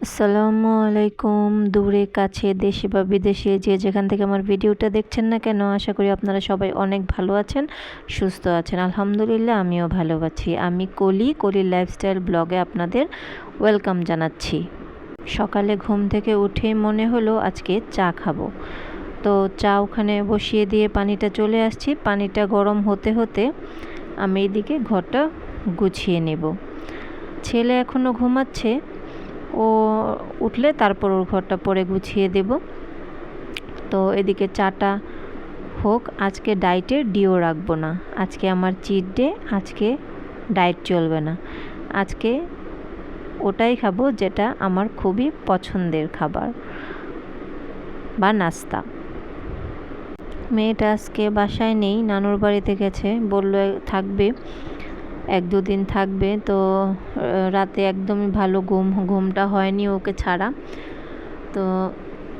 আসসালামু আলাইকুম। দূরে কাছে দেশে বা বিদেশে যে যেখান থেকে আমার ভিডিওটা দেখছেন না কেন, আশা করি আপনারা সবাই অনেক ভালো আছেন, সুস্থ আছেন। আলহামদুলিল্লাহ আমিও ভালো আছি। আমি কলির লাইফস্টাইল ব্লগে আপনাদের ওয়েলকাম জানাচ্ছি। সকালে ঘুম থেকে উঠেই মনে হলো আজকে চা খাবো। তো চা ওখানে বসিয়ে দিয়ে পানিটা চলে আসছি। পানিটা গরম হতে হতে আমি এদিকে ঘরটা গুছিয়ে নেব। ছেলে এখনও ঘুমাচ্ছে, ও উঠলে তারপর ওর ঘরটা পরে গুছিয়ে দেব। তো এদিকে চাটা হোক। আজকে ডায়েটের ডিও রাখবো না, আজকে আমার চিট ডে, আজকে ডায়েট চলবে না। আজকে ওটাই খাবো যেটা আমার খুবই পছন্দের খাবার বা নাস্তা। মেয়েটা আজকে বাসায় নেই, নানুর বাড়িতে গেছে, বললো থাকবে, 1-2 দিন থাকবে। তো রাতে একদমই ভালো ঘুমটা হয়নি ওকে ছাড়া। তো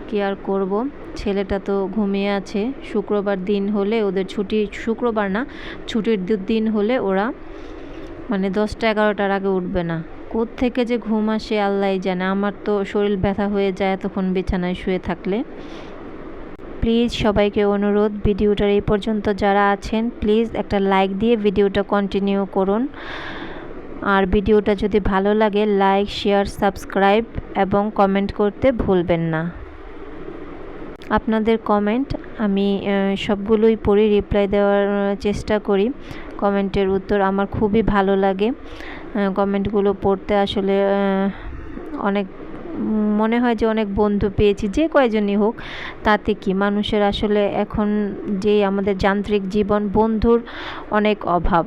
কি আর করব, ছেলেটা তো ঘুমিয়ে আছে। শুক্রবার দিন হলে ওদের ছুটি, শুক্রবার না, ছুটির দিন হলে ওরা মানে 10টা-11টার আগে উঠবে না। কোত্থেকে যে ঘুম আসে আল্লাহই জানে। আমার তো শরীর ব্যথা হয়ে যায় তখন বিছানায় শুয়ে থাকলে। প্লিজ সবাইকে অনুরোধ, ভিডিওটার এই পর্যন্ত যারা আছেন প্লিজ একটা লাইক দিয়ে ভিডিওটা কন্টিনিউ করুন। আর ভিডিওটা যদি ভালো লাগে লাইক, শেয়ার, সাবস্ক্রাইব এবং কমেন্ট করতে ভুলবেন না। আপনাদের কমেন্ট আমি সবগুলোই পড়ি, রিপ্লাই দেওয়ার চেষ্টা করি। কমেন্টের উত্তর আমার খুবই ভালো লাগে। কমেন্টগুলো পড়তে আসলে অনেক মনে হয় যে অনেক বন্ধু পেয়েছি, যে কয়জনই হোক তাতে কি। মানুষের আসলে এখন যে আমাদের যান্ত্রিক জীবন, বন্ধুর অনেক অভাব।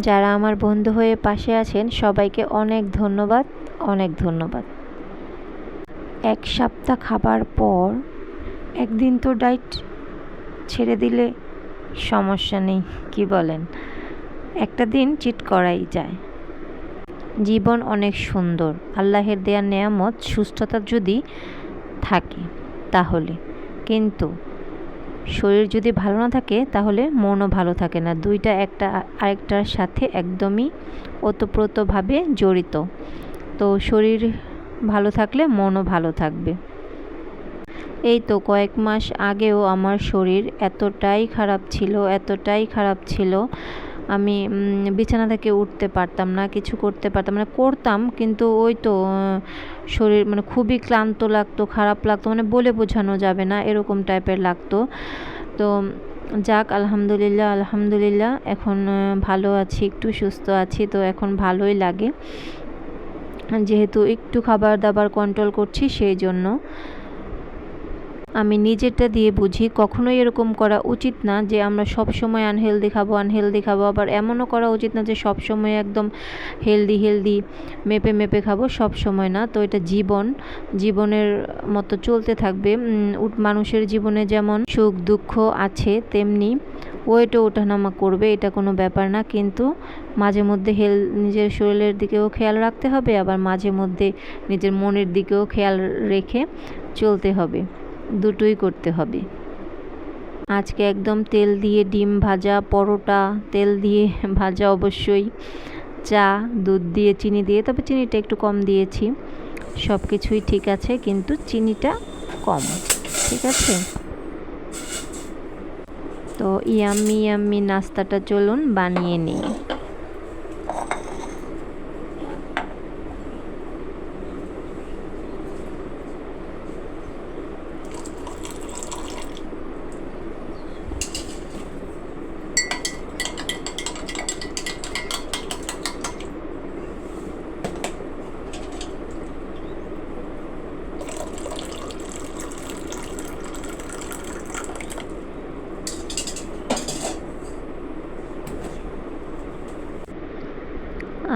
যারা আমার বন্ধু হয়ে পাশে আছেন সবাইকে অনেক ধন্যবাদ, অনেক ধন্যবাদ। 1 সপ্তাহ খাবার পর একদিন তো ডায়েট ছেড়ে দিলে সমস্যা নেই, কি বলেন? একটা দিন চিট করাই যায়। জীবন অনেক সুন্দর, আল্লাহের দেয়া নেয়ামত। সুস্থতা যদি থাকে তাহলে, কিন্তু শরীর যদি ভালো না থাকে তাহলে মনও ভালো থাকে না। দুইটা একটা আরেকটার সাথে একদমই ওতপ্রোতভাবে জড়িত। তো শরীর ভালো থাকলে মনও ভালো থাকবে। এই তো কয়েক মাস আগেও আমার শরীর এতটাই খারাপ ছিল, আমি বিছানা থেকে উঠতে পারতাম না, কিছু করতে পারতাম না। করতাম কিন্তু ওই তো শরীর মানে খুবই ক্লান্ত লাগতো, খারাপ লাগতো, মানে বলে বোঝানো যাবে না এরকম টাইপের লাগতো। তো যাক, আলহামদুলিল্লাহ এখন ভালো আছি, একটু সুস্থ আছি। তো এখন ভালোই লাগে, যেহেতু একটু খাবার দাবার কন্ট্রোল করছি সেই জন্য। আমি নিজেরটা দিয়ে বুঝি, কখনোই এরকম করা উচিত না যে আমরা সব সময় আনহেলদি খাবো। আবার এমনও করা উচিত না যে সব সময় একদম হেলদি মেপে খাবো, সব সময় না। তো এটা জীবনের মতো চলতে থাকবে। মানুষের জীবনে যেমন সুখ দুঃখ আছে, তেমনি ওয়েটও ওঠানামা করবে, এটা কোনো ব্যাপার না। কিন্তু মাঝে মধ্যে নিজের শরীরের দিকেও খেয়াল রাখতে হবে, আবার মাঝে মধ্যে নিজের মনের দিকেও খেয়াল রেখে চলতে হবে, দুটোই করতে হবে। আজকে একদম তেল দিয়ে ডিম ভাজা, পরোটা তেল দিয়ে ভাজা অবশ্যই, চা, দুধ দিয়ে, চিনি দিয়ে, তবে চিনিটা একটু কম দিয়েছি। সব কিছুই ঠিক আছে কিন্তু চিনিটা কম, ঠিক আছে। তো ইয়াম্মি নাস্তাটা চলুন বানিয়ে নিই।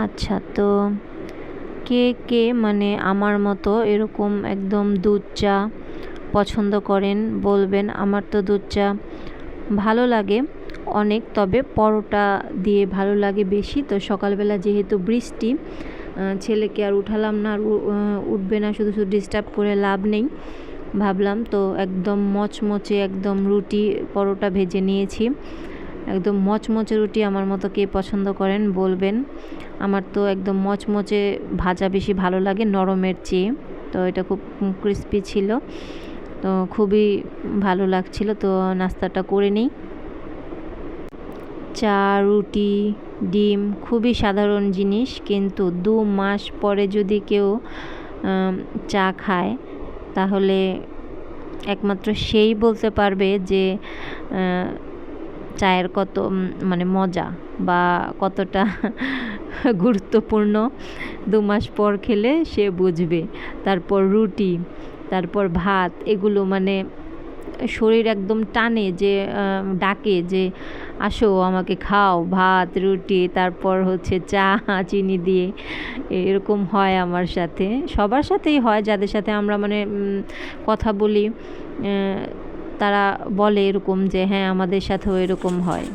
আচ্ছা, তো কে মানে আমার মতো এরকম একদম দুধ চা পছন্দ করেন বলবেন। আমার তো দুধ চা ভালো লাগে অনেক, তবে পরোটা দিয়ে ভালো লাগে বেশি। তো সকালবেলা যেহেতু বৃষ্টি, ছেলেকে আর উঠালাম না, আর উঠবে না, শুধু ডিস্টার্ব করে লাভ নেই। ভাবলাম তো একদম মচমচে একদম পরোটা ভেজে নিয়েছি। একদম মচমচে রুটি আমার মতো কে পছন্দ করেন বলবেন। আমার তো একদম মচমচে ভাজা বেশি ভালো লাগে নরমের চেয়ে। তো এটা খুব ক্রিস্পি ছিল, তো খুবই ভালো লাগছিল। তো নাস্তাটা করে নিই। চা, রুটি, ডিম খুবই সাধারণ জিনিস, কিন্তু 2 মাস পরে যদি কেউ চা খায় তাহলে একমাত্র সেই বলতে পারবে যে চায়ের কত মানে মজা বা কতটা গুরুত্বপূর্ণ 2 মাস পর খেলে সে বুঝবে। তারপর রুটি, তারপর ভাত, এগুলো মানে শরীর একদম টানে যে ডাকে যে আসো আমাকে খাও ভাত রুটি, তারপর হচ্ছে চা চিনি দিয়ে। এরকম হয় আমার সাথে, সবার সাথেই হয় যাদের সাথে আমরা মানে কথা বলি, তারা বলে এরকম যে হ্যাঁ আমাদের সাথেও এরকম হয়।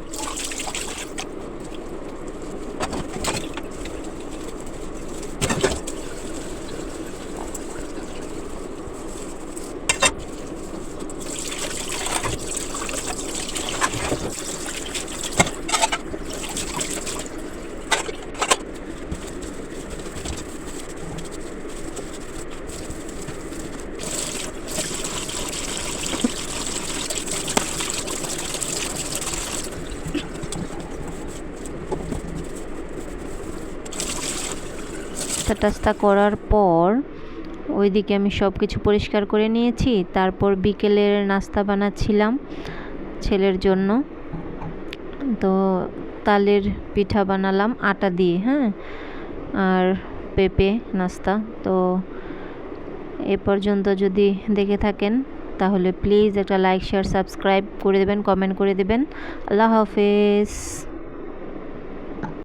টাস্তা করার পর ওইদিকে আমি সব কিছু পরিষ্কার করে নিয়েছি। তারপর বিকেলের নাস্তা বানাচ্ছিলাম ছেলের জন্য। তো তালের পিঠা বানালাম আটা দিয়ে, হ্যাঁ, আর পেঁপে নাস্তা। তো এ পর্যন্ত যদি দেখে থাকেন তাহলে প্লিজ একটা লাইক শেয়ার সাবস্ক্রাইব করে দেবেন, কমেন্ট করে দেবেন। আল্লাহ হাফেজ।